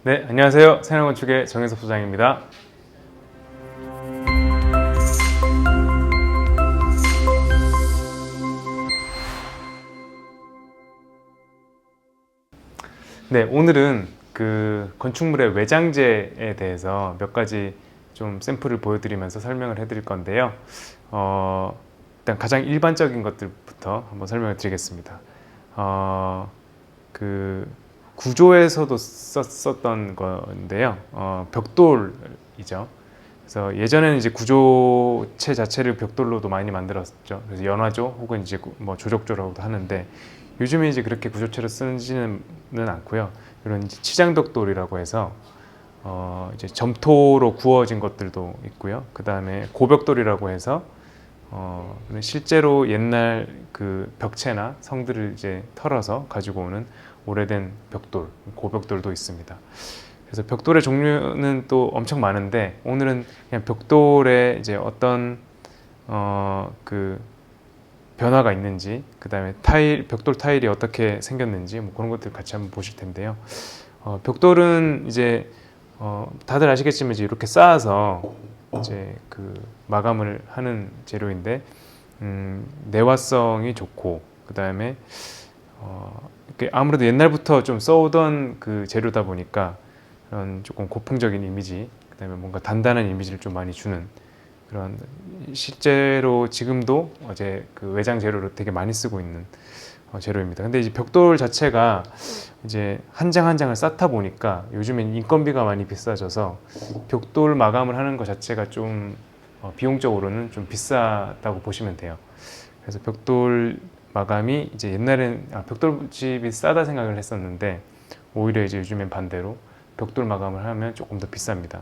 네, 안녕하세요. 새나건축의 정혜섭 소장입니다. 네, 오늘은 그 건축물의 외장재에 대해서 몇 가지 좀 샘플을 보여드리면서 설명을 해드릴 건데요. 일단 가장 일반적인 것들부터 한번 설명을 드리겠습니다. 그 구조에서도 썼던 건데요. 벽돌이죠. 그래서 예전에는 이제 구조체 자체를 벽돌로도 많이 만들었죠. 그래서 연화조 혹은 이제 뭐 조적조라고도 하는데 요즘에 이제 그렇게 구조체로 쓰지는 않고요. 이런 이제 치장벽돌이라고 해서 이제 점토로 구워진 것들도 있고요. 그 다음에 고벽돌이라고 해서 실제로 옛날 그 벽체나 성들을 이제 털어서 가지고 오는 오래된 벽돌, 고벽돌도 있습니다. 그래서 벽돌의 종류는 또 엄청 많은데 오늘은 그냥 벽돌에 이제 어떤 그 변화가 있는지, 그 다음에 벽돌 타일이 어떻게 생겼는지 뭐 그런 것들 같이 한번 보실 텐데요. 벽돌은 이제 다들 아시겠지만 이제 이렇게 쌓아서 이제 그 마감을 하는 재료인데 내화성이 좋고 그 다음에 아무래도 옛날부터 좀 써오던 그 재료다 보니까 그런 조금 고풍적인 이미지, 그 다음에 뭔가 단단한 이미지를 좀 많이 주는 그런, 실제로 지금도 어제 그 외장 재료로 되게 많이 쓰고 있는 재료입니다. 근데 이제 벽돌 자체가 이제 한 장 한 장을 쌓다 보니까 요즘엔 인건비가 많이 비싸져서 벽돌 마감을 하는 것 자체가 좀 비용적으로는 좀 비싸다고 보시면 돼요. 그래서 벽돌 마감이 이제 옛날엔 벽돌집이 싸다 생각을 했었는데 오히려 이제 요즘엔 반대로 벽돌 마감을 하면 조금 더 비쌉니다.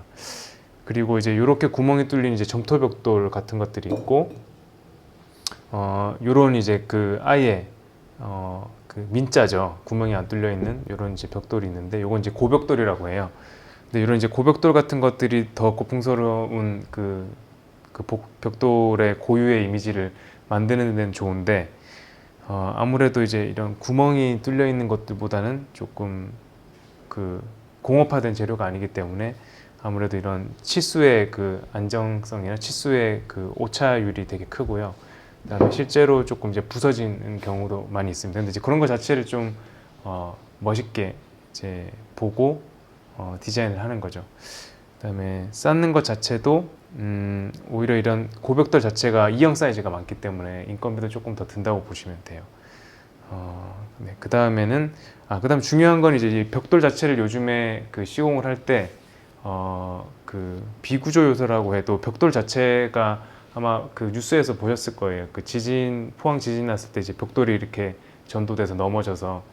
그리고 이제 이렇게 구멍이 뚫린 이제 점토벽돌 같은 것들이 있고, 요런 이제 그 아예 그 민자죠. 구멍이 안 뚫려 있는 요런 이제 벽돌이 있는데 요건 이제 고벽돌이라고 해요. 근데 이런 이제 고벽돌 같은 것들이 더 고풍스러운 벽돌의 고유의 이미지를 만드는 데는 좋은데, 아무래도 이제 이런 구멍이 뚫려 있는 것들보다는 조금 그 공업화된 재료가 아니기 때문에 아무래도 이런 치수의 그 안정성이나 치수의 그 오차율이 되게 크고요. 그다음에 실제로 조금 이제 부서지는 경우도 많이 있습니다. 근데 이제 그런 것 자체를 좀 멋있게 이제 보고 디자인을 하는 거죠. 그다음에 쌓는 것 자체도 오히려 이런 고벽돌 자체가 E형 사이즈가 많기 때문에 인건비도 조금 더 든다고 보시면 돼요. 네, 그다음 중요한 건 이제 이 벽돌 자체를 요즘에 그 시공을 할 때 그 비구조 요소라고 해도 벽돌 자체가 아마 그 뉴스에서 보셨을 거예요. 그 포항 지진 났을 때 이제 벽돌이 이렇게 전도돼서 넘어져서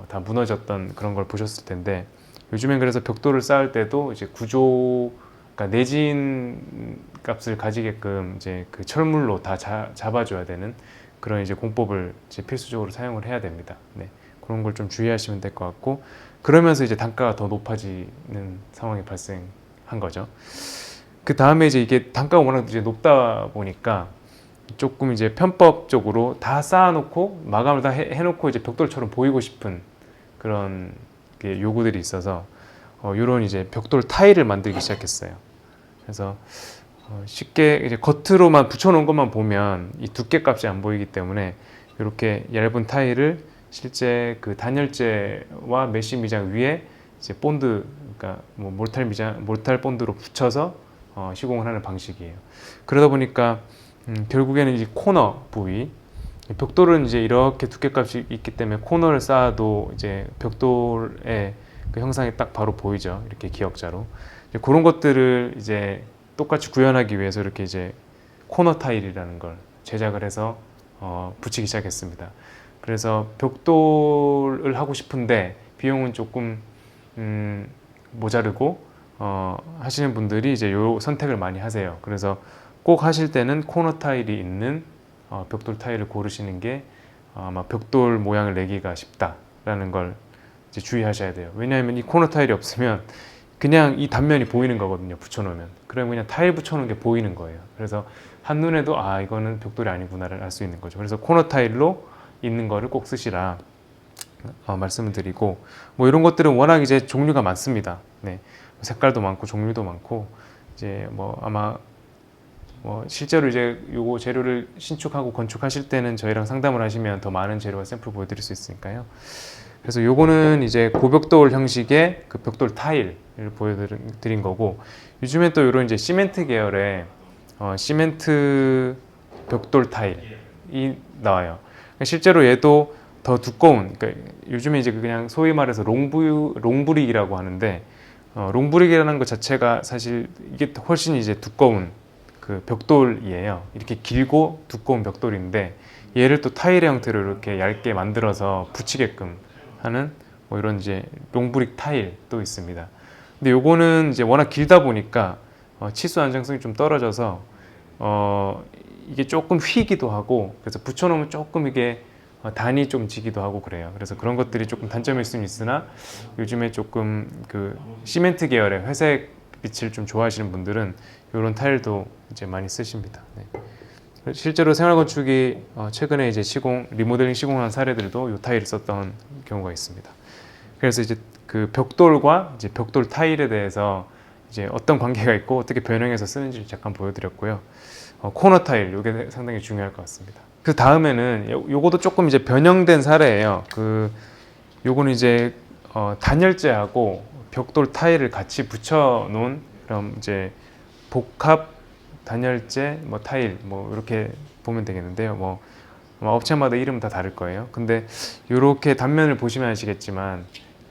다 무너졌던 그런 걸 보셨을 텐데, 요즘엔 그래서 벽돌을 쌓을 때도 이제 그러니까 내진 값을 가지게끔 이제 그 철물로 다 잡아줘야 되는 그런 이제 공법을 이제 필수적으로 사용을 해야 됩니다. 네, 그런 걸 좀 주의하시면 될 것 같고, 그러면서 이제 단가가 더 높아지는 상황이 발생한 거죠. 그 다음에 이제 이게 단가가 워낙 이제 높다 보니까 조금 이제 편법적으로 다 쌓아놓고 마감을 다 해놓고 이제 벽돌처럼 보이고 싶은 그런 요구들이 있어서 이런 이제 벽돌 타일을 만들기 시작했어요. 그래서 쉽게 이제 겉으로만 붙여놓은 것만 보면 이 두께 값이 안 보이기 때문에 이렇게 얇은 타일을 실제 그 단열재와 메쉬 미장 위에 이제 본드, 그러니까 뭐 몰탈 본드로 붙여서 시공을 하는 방식이에요. 그러다 보니까 결국에는 이제 코너 부위, 벽돌은 이제 이렇게 두께값이 있기 때문에 코너를 쌓아도 이제 벽돌의 그 형상이 딱 바로 보이죠. 이렇게 기역자로. 이제 그런 것들을 이제 똑같이 구현하기 위해서 이렇게 이제 코너 타일이라는 걸 제작을 해서 붙이기 시작했습니다. 그래서 벽돌을 하고 싶은데 비용은 조금 모자르고 하시는 분들이 이제 요 선택을 많이 하세요. 그래서 꼭 하실 때는 코너 타일이 있는 벽돌 타일을 고르시는 게 아마 벽돌 모양을 내기가 쉽다라는 걸 이제 주의하셔야 돼요. 왜냐하면 이 코너 타일이 없으면 그냥 이 단면이 보이는 거거든요. 붙여놓으면. 그러면 그냥 타일 붙여놓은 게 보이는 거예요. 그래서 한눈에도 이거는 벽돌이 아니구나를 알 수 있는 거죠. 그래서 코너 타일로 있는 거를 꼭 쓰시라. 말씀을 드리고, 뭐 이런 것들은 워낙 이제 종류가 많습니다. 네, 색깔도 많고 종류도 많고, 이제 뭐 아마 뭐 실제로 이제 요거 재료를 신축하고 건축하실 때는 저희랑 상담을 하시면 더 많은 재료와 샘플 보여드릴 수 있으니까요. 그래서 요거는 이제 고벽돌 형식의 그 벽돌 타일을 보여드린 거고, 요즘엔 또 이런 이제 시멘트 계열의 시멘트 벽돌 타일이 나와요. 실제로 얘도 더 두꺼운, 그러니까 요즘에 이제 그냥 소위 말해서 롱브릭이라고 하는데, 롱브릭이라는 것 자체가 사실 이게 훨씬 이제 두꺼운 그 벽돌이에요. 이렇게 길고 두꺼운 벽돌인데, 얘를 또 타일의 형태로 이렇게 얇게 만들어서 붙이게끔 하는 뭐 이런 이제 롱브릭 타일도 있습니다. 근데 요거는 이제 워낙 길다 보니까 치수 안정성이 좀 떨어져서 이게 조금 휘기도 하고, 그래서 붙여놓으면 조금 이게 단이 좀 지기도 하고 그래요. 그래서 그런 것들이 조금 단점일 수는 있으나, 요즘에 조금 그 시멘트 계열의 회색 빛을 좀 좋아하시는 분들은 이런 타일도 이제 많이 쓰십니다. 네. 실제로 생활건축이 최근에 이제 리모델링 시공한 사례들도 이 타일을 썼던 경우가 있습니다. 그래서 이제 그 벽돌과 이제 벽돌 타일에 대해서 이제 어떤 관계가 있고 어떻게 변형해서 쓰는지를 잠깐 보여드렸고요. 코너 타일, 이게 상당히 중요할 것 같습니다. 그 다음에는 요것도 조금 이제 변형된 사례예요. 요거는 이제 단열재하고 벽돌 타일을 같이 붙여 놓은 그럼 이제 복합 단열재 뭐 타일 뭐 이렇게 보면 되겠는데요. 뭐 업체마다 이름은 다 다를 거예요. 근데 이렇게 단면을 보시면 아시겠지만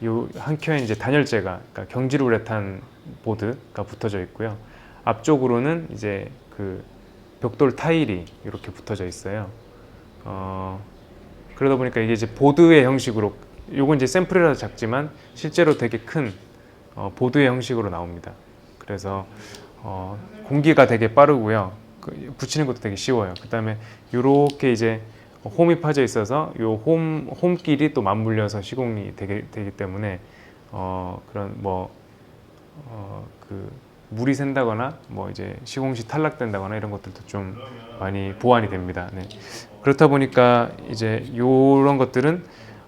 요 한 켠에 이제 단열재가, 그러니까 경질우레탄 보드가 붙어져 있고요. 앞쪽으로는 이제 그 벽돌 타일이 이렇게 붙어져 있어요. 그러다 보니까 이게 이제 보드의 형식으로, 요건 이제 샘플이라서 작지만 실제로 되게 큰 보드의 형식으로 나옵니다. 그래서 공기가 되게 빠르고요. 붙이는 것도 되게 쉬워요. 그 다음에 이렇게 이제 홈이 파져 있어서 요 홈끼리 또 맞물려서 시공이 되기 때문에 그런 그 물이 샌다거나 뭐 이제 시공 시 탈락된다거나 이런 것들도 좀 많이 보완이 됩니다. 네. 그렇다 보니까 이제 이런 것들은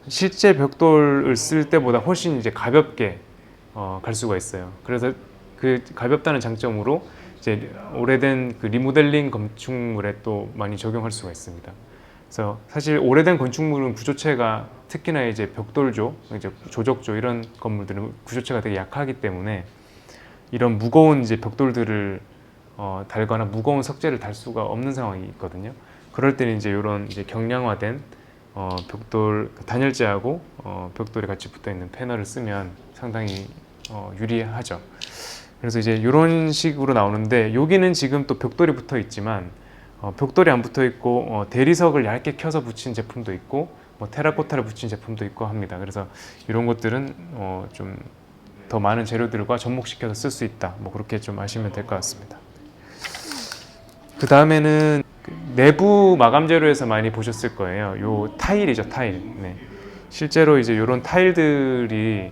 실제 벽돌을 쓸 때보다 훨씬 이제 가볍게 갈 수가 있어요. 그래서 그 가볍다는 장점으로 이제 오래된 그 리모델링 건축물에 또 많이 적용할 수가 있습니다. 그래서 사실 오래된 건축물은 구조체가, 특히나 이제 벽돌조, 이제 조적조 이런 건물들은 구조체가 되게 약하기 때문에 이런 무거운 이제 벽돌들을 달거나 무거운 석재를 달 수가 없는 상황이 있거든요. 그럴 때는 이제 이런 이제 경량화된 벽돌 단열재하고 벽돌이 같이 붙어 있는 패널을 쓰면 상당히 유리하죠. 그래서 이제 이런 식으로 나오는데, 여기는 지금 또 벽돌이 붙어 있지만 벽돌이 안 붙어 있고 대리석을 얇게 켜서 붙인 제품도 있고 뭐 테라코타를 붙인 제품도 있고 합니다. 그래서 이런 것들은 좀 더 많은 재료들과 접목시켜서 쓸 수 있다, 뭐 그렇게 좀 아시면 될 것 같습니다. 그 다음에는 내부 마감 재료에서 많이 보셨을 거예요. 요 타일이죠, 타일. 네. 실제로 이제 이런 타일들이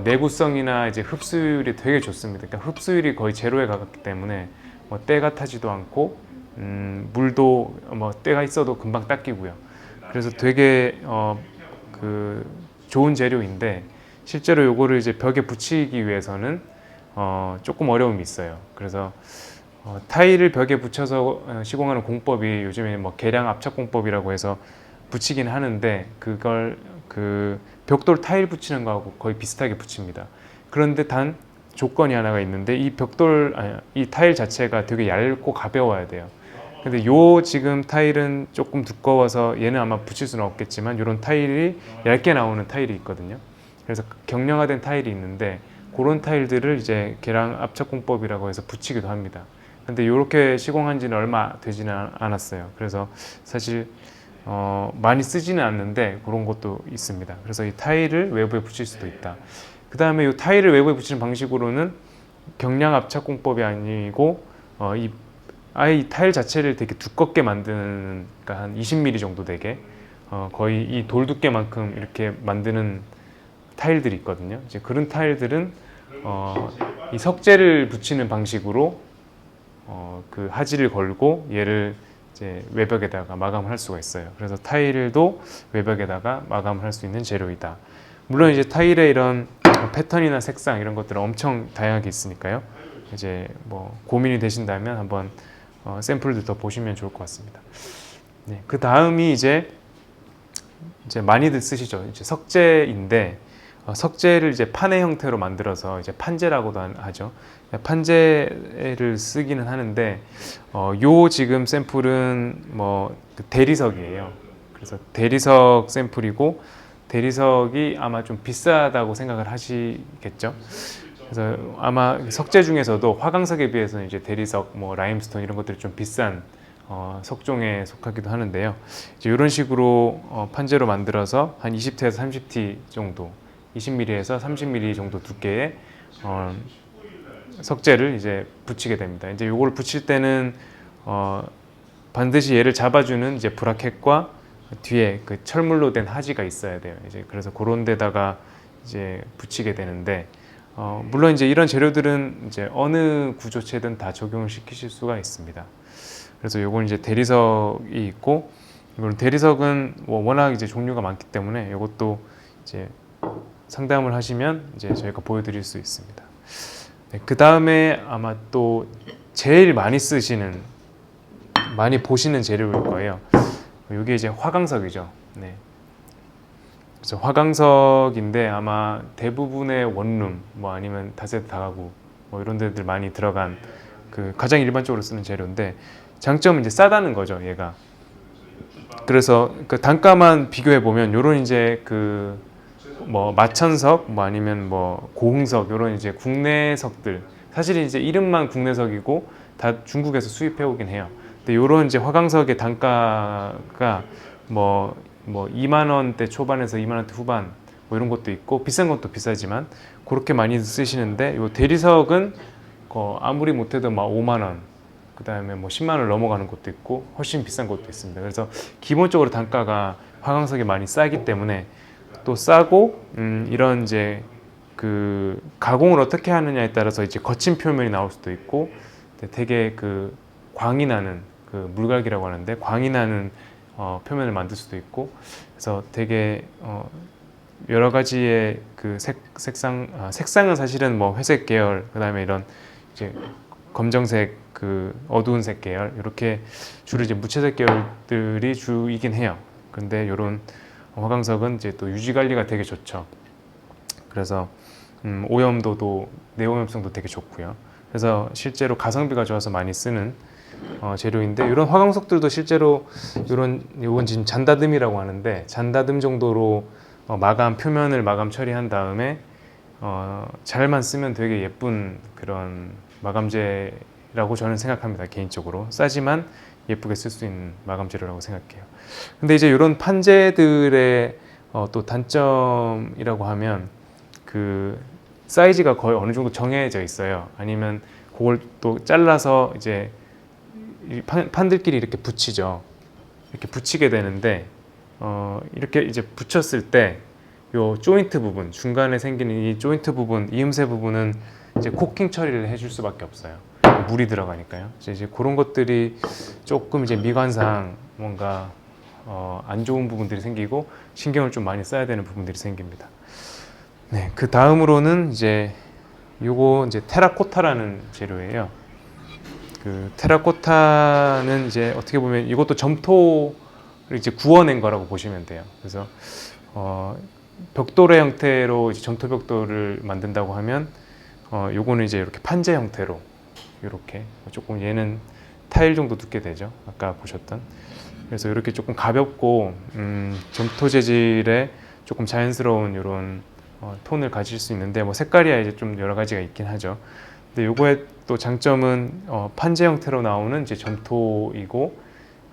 내구성이나 이제 흡수율이 되게 좋습니다. 그러니까 흡수율이 거의 제로에 가깝기 때문에 뭐 때가 타지도 않고 물도 뭐 때가 있어도 금방 닦이고요. 그래서 되게 그 좋은 재료인데, 실제로 요거를 이제 벽에 붙이기 위해서는 조금 어려움이 있어요. 그래서 타일을 벽에 붙여서 시공하는 공법이 요즘에 뭐 계량 압착 공법이라고 해서 붙이긴 하는데, 그걸 그 벽돌 타일 붙이는 거하고 거의 비슷하게 붙입니다. 그런데 단 조건이 하나가 있는데, 이 타일 자체가 되게 얇고 가벼워야 돼요. 근데 요 지금 타일은 조금 두꺼워서 얘는 아마 붙일 수는 없겠지만, 이런 타일이 얇게 나오는 타일이 있거든요. 그래서 경량화된 타일이 있는데, 그런 타일들을 이제 계량 압착 공법이라고 해서 붙이기도 합니다. 근데 이렇게 시공한 지는 얼마 되지는 않았어요. 그래서 사실 많이 쓰지는 않는데 그런 것도 있습니다. 그래서 이 타일을 외부에 붙일 수도 있다. 그 다음에 이 타일을 외부에 붙이는 방식으로는 경량 압착 공법이 아니고 아예 이 타일 자체를 되게 두껍게 만드는, 그러니까 한 20mm 정도 되게 거의 이 돌 두께만큼 이렇게 만드는 타일들이 있거든요. 이제 그런 타일들은 이 석재를 붙이는 방식으로 그 하지를 걸고 얘를 이제 외벽에다가 마감을 할 수가 있어요. 그래서 타일도 외벽에다가 마감을 할 수 있는 재료이다. 물론 이제 타일의 이런 패턴이나 색상 이런 것들은 엄청 다양하게 있으니까요. 이제 뭐 고민이 되신다면 한번 샘플도 더 보시면 좋을 것 같습니다. 네, 그 다음이 이제 많이들 쓰시죠. 이제 석재인데 석재를 이제 판의 형태로 만들어서 이제 판재라고도 하죠. 판재를 쓰기는 하는데 요 지금 샘플은 그 대리석이에요. 그래서 대리석 샘플이고 대리석이 아마 좀 비싸다고 생각을 하시겠죠. 그래서 아마 석재 중에서도 화강석에 비해서는 이제 대리석, 뭐 라임스톤 이런 것들이 좀 비싼 석종에 속하기도 하는데요. 이제 이런 식으로 판재로 만들어서 한 20T에서 30T 정도, 20mm에서 30mm 정도 두께의 석재를 이제 붙이게 됩니다. 이제 이걸 붙일 때는 반드시 얘를 잡아주는 이제 브라켓과 뒤에 그 철물로 된 하지가 있어야 돼요. 이제 그래서 그런 데다가 이제 붙이게 되는데 물론 이제 이런 재료들은 이제 어느 구조체든 다 적용을 시키실 수가 있습니다. 그래서 요건 이제 대리석이 있고, 이건 대리석은 워낙 이제 종류가 많기 때문에 이것도 이제 상담을 하시면 이제 저희가 보여드릴 수 있습니다. 네, 그 다음에 아마 또 제일 많이 쓰시는, 많이 보시는 재료일 거예요. 이게 이제 화강석이죠. 네. 그래서 화강석인데 아마 대부분의 원룸, 뭐 아니면 다세대 다가구, 뭐 이런 데들 많이 들어간 그 가장 일반적으로 쓰는 재료인데 장점은 이제 싸다는 거죠, 얘가. 그래서 그 단가만 비교해 보면 요런 이제 그 뭐 마천석, 뭐 아니면 뭐 고흥석 요런 이제 국내석들, 사실 이제 이름만 국내석이고 다 중국에서 수입해 오긴 해요. 근데 요런 이제 화강석의 단가가 뭐 2만 원대 초반에서 2만 원대 후반 뭐 이런 것도 있고 비싼 것도 비싸지만 그렇게 많이 쓰시는데 요 대리석은 아무리 못해도 막 5만 원, 그 다음에 뭐 10만 원을 넘어가는 것도 있고 훨씬 비싼 것도 있습니다. 그래서 기본적으로 단가가 화강석이 많이 싸기 때문에 또 싸고 이런 이제 그 가공을 어떻게 하느냐에 따라서 이제 거친 표면이 나올 수도 있고 되게 그 광이 나는 그 물갈기라고 하는데 광이 나는 표면을 만들 수도 있고 그래서 되게 여러 가지의 그 색상은 사실은 뭐 회색 계열, 그 다음에 이런 이제 검정색, 그 어두운 색 계열 이렇게 주로 이제 무채색 계열들이 주이긴 해요. 근데 이런 화강석은 이제 또 유지 관리가 되게 좋죠. 그래서 오염도도 내오염성도 되게 좋고요. 그래서 실제로 가성비가 좋아서 많이 쓰는 재료인데 이런 화강석들도 실제로 이건 지금 잔다듬이라고 하는데 잔다듬 정도로 마감 표면을 마감 처리한 다음에 잘만 쓰면 되게 예쁜 그런 마감재라고 저는 생각합니다. 개인적으로 싸지만 예쁘게 쓸 수 있는 마감 재료라고 생각해요. 근데 이제 이런 판재들의 또 단점이라고 하면 그 사이즈가 거의 어느 정도 정해져 있어요. 아니면 그걸 또 잘라서 이제 판들끼리 이렇게 붙이죠. 이렇게 붙이게 되는데 이렇게 이제 붙였을 때 요 조인트 부분, 중간에 생기는 이 조인트 부분, 이음새 부분은 이제 코킹 처리를 해줄 수밖에 없어요. 물이 들어가니까요. 이제 그런 것들이 조금 이제 미관상 뭔가 안 좋은 부분들이 생기고 신경을 좀 많이 써야 되는 부분들이 생깁니다. 네, 그 다음으로는 이제 요거 이제 테라코타라는 재료예요. 그 테라코타는 이제 어떻게 보면 이것도 점토를 이제 구워낸 거라고 보시면 돼요. 그래서 벽돌의 형태로 이제 점토 벽돌을 만든다고 하면 요거는 이제 이렇게 판재 형태로 이렇게 조금 얘는 타일 정도 두께 되죠. 아까 보셨던. 그래서 이렇게 조금 가볍고 점토 재질의 조금 자연스러운 이런 톤을 가질 수 있는데 뭐 색깔이야 이제 좀 여러 가지가 있긴 하죠. 근데 요거의 또 장점은 판재 형태로 나오는 이제 점토이고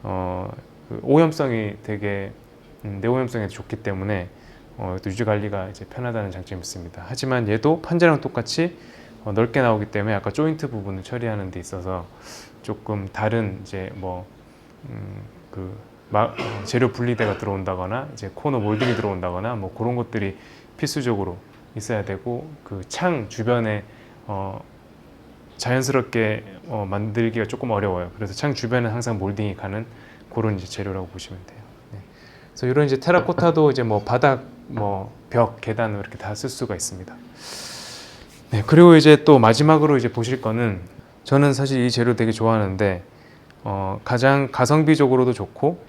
그 오염성이 되게 내오염성이 좋기 때문에 또 유지 관리가 이제 편하다는 장점이 있습니다. 하지만 얘도 판재랑 똑같이 넓게 나오기 때문에 아까 조인트 부분을 처리하는 데 있어서 조금 다른 이제 재료 분리대가 들어온다거나 이제 코너 몰딩이 들어온다거나 뭐 그런 것들이 필수적으로 있어야 되고 그 창 주변에 자연스럽게 만들기가 조금 어려워요. 그래서 창 주변은 항상 몰딩이 가는 그런 이제 재료라고 보시면 돼요. 네. 그래서 이런 이제 테라코타도 이제 뭐 바닥, 뭐 벽, 계단 이렇게 다 쓸 수가 있습니다. 네, 그리고 이제 또 마지막으로 이제 보실 거는, 저는 사실 이 재료 되게 좋아하는데 가장 가성비적으로도 좋고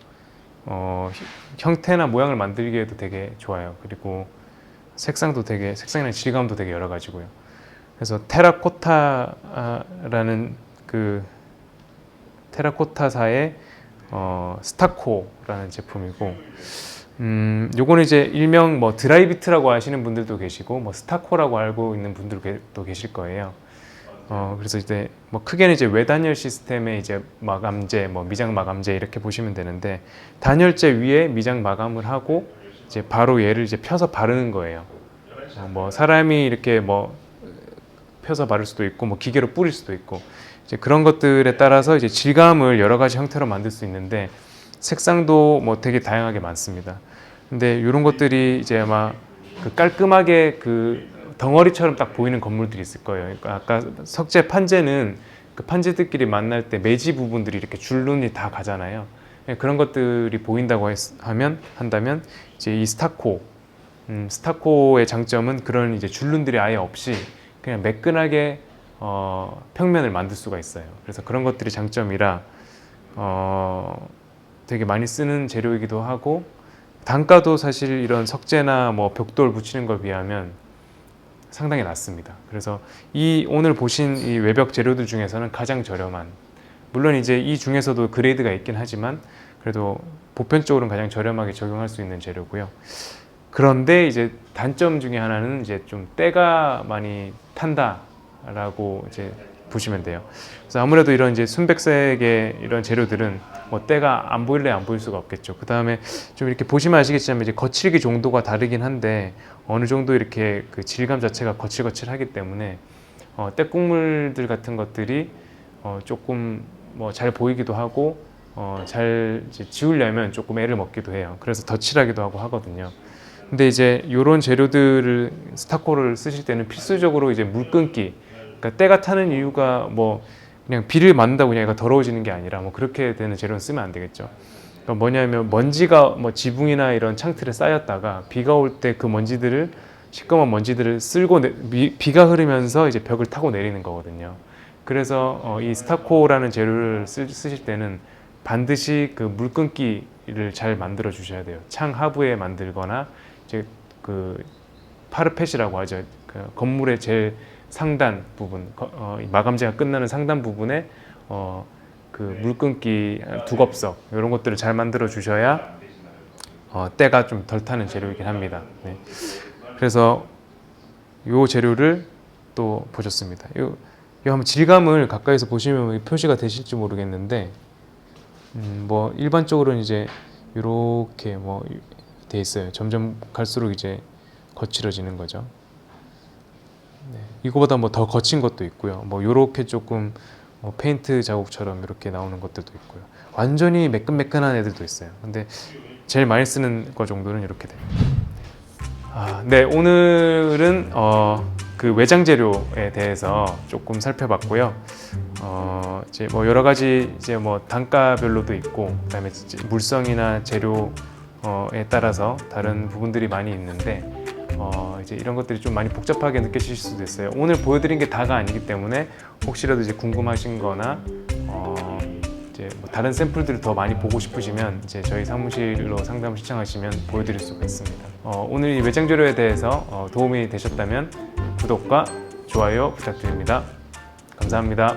형태나 모양을 만들기에도 되게 좋아요. 그리고 색상이랑 질감도 되게 여러 가지고요. 그래서 테라코타라는 그 테라코타사의 스타코라는 제품이고, 요거는 이제 일명 뭐 드라이비트라고 하시는 분들도 계시고 뭐 스타코라고 알고 있는 분들도 계실 거예요. 그래서 이제 뭐 크게는 이제 외단열 시스템의 이제 마감재, 뭐 미장 마감재 이렇게 보시면 되는데, 단열재 위에 미장 마감을 하고 이제 바로 얘를 이제 펴서 바르는 거예요. 뭐 사람이 이렇게 뭐 펴서 바를 수도 있고 뭐 기계로 뿌릴 수도 있고, 이제 그런 것들에 따라서 이제 질감을 여러 가지 형태로 만들 수 있는데, 색상도 뭐 되게 다양하게 많습니다. 근데 이런 것들이 이제 아마 그 깔끔하게 그 덩어리처럼 딱 보이는 건물들이 있을 거예요. 그러니까 아까 석재 판재는 그 판재들끼리 만날 때 매지 부분들이 이렇게 줄눈이 다 가잖아요. 그런 것들이 보인다고 한다면 이제 이 스타코의 장점은 그런 이제 줄눈들이 아예 없이 그냥 매끈하게 평면을 만들 수가 있어요. 그래서 그런 것들이 장점이라 되게 많이 쓰는 재료이기도 하고, 단가도 사실 이런 석재나 뭐 벽돌 붙이는 걸 비하면 상당히 낮습니다. 그래서 이 오늘 보신 이 외벽 재료들 중에서는 가장 저렴한, 물론 이제 이 중에서도 그레이드가 있긴 하지만 그래도 보편적으로는 가장 저렴하게 적용할 수 있는 재료고요. 그런데 이제 단점 중에 하나는 이제 좀 때가 많이 탄다라고 이제 보시면 돼요. 그래서 아무래도 이런 이제 순백색의 이런 재료들은 뭐 때가 안 보일래 안 보일 수가 없겠죠. 그 다음에 좀 이렇게 보시면 아시겠지만 이제 거칠기 정도가 다르긴 한데, 어느 정도 이렇게 그 질감 자체가 거칠거칠하기 때문에 때국물들 같은 것들이 조금 뭐 잘 보이기도 하고 잘 이제 지우려면 조금 애를 먹기도 해요. 그래서 덧칠하기도 하고 하거든요. 근데 이제 이런 재료들을 스타코를 쓰실 때는 필수적으로 이제 물 끊기, 그러니까 때가 타는 이유가 뭐 그냥 비를 맞는다고 그냥 얘가 더러워지는 게 아니라 뭐 그렇게 되는 재료는 쓰면 안 되겠죠. 그러니까 뭐냐면 먼지가 뭐 지붕이나 이런 창틀에 쌓였다가 비가 올 때 그 먼지들을, 시꺼먼 먼지들을 쓸고 비가 흐르면서 이제 벽을 타고 내리는 거거든요. 그래서 이 스타코라는 재료를 쓰실 때는 반드시 그 물 끊기를 잘 만들어 주셔야 돼요. 창 하부에 만들거나 이제 그 파르펫이라고 하죠. 그 건물의 제일 상단 부분, 마감재가 끝나는 상단 부분에 그 물끊기 두 겹석 이런 것들을 잘 만들어 주셔야 때가 좀 덜 타는 재료이긴 합니다. 네. 그래서 이 재료를 또 보셨습니다. 이 한번 질감을 가까이서 보시면 표시가 되실지 모르겠는데, 뭐 일반적으로는 이제 이렇게 뭐 돼 있어요. 점점 갈수록 이제 거칠어지는 거죠. 네. 이거보다 뭐 더 거친 것도 있고요. 뭐 이렇게 조금 페인트 자국처럼 이렇게 나오는 것들도 있고요. 완전히 매끈매끈한 애들도 있어요. 근데 제일 많이 쓰는 거 정도는 이렇게 돼요. 네, 오늘은 그 외장 재료에 대해서 조금 살펴봤고요. 이제 뭐 여러 가지 이제 뭐 단가별로도 있고, 그다음에 물성이나 재료에 따라서 다른 부분들이 많이 있는데, 이제 이런 것들이 좀 많이 복잡하게 느껴지실 수도 있어요. 오늘 보여드린 게 다가 아니기 때문에 혹시라도 이제 궁금하신 거나 이제 뭐 다른 샘플들을 더 많이 보고 싶으시면 이제 저희 사무실로 상담을 신청하시면 보여드릴 수가 있습니다. 오늘 이 외장 재료에 대해서 도움이 되셨다면 구독과 좋아요 부탁드립니다. 감사합니다.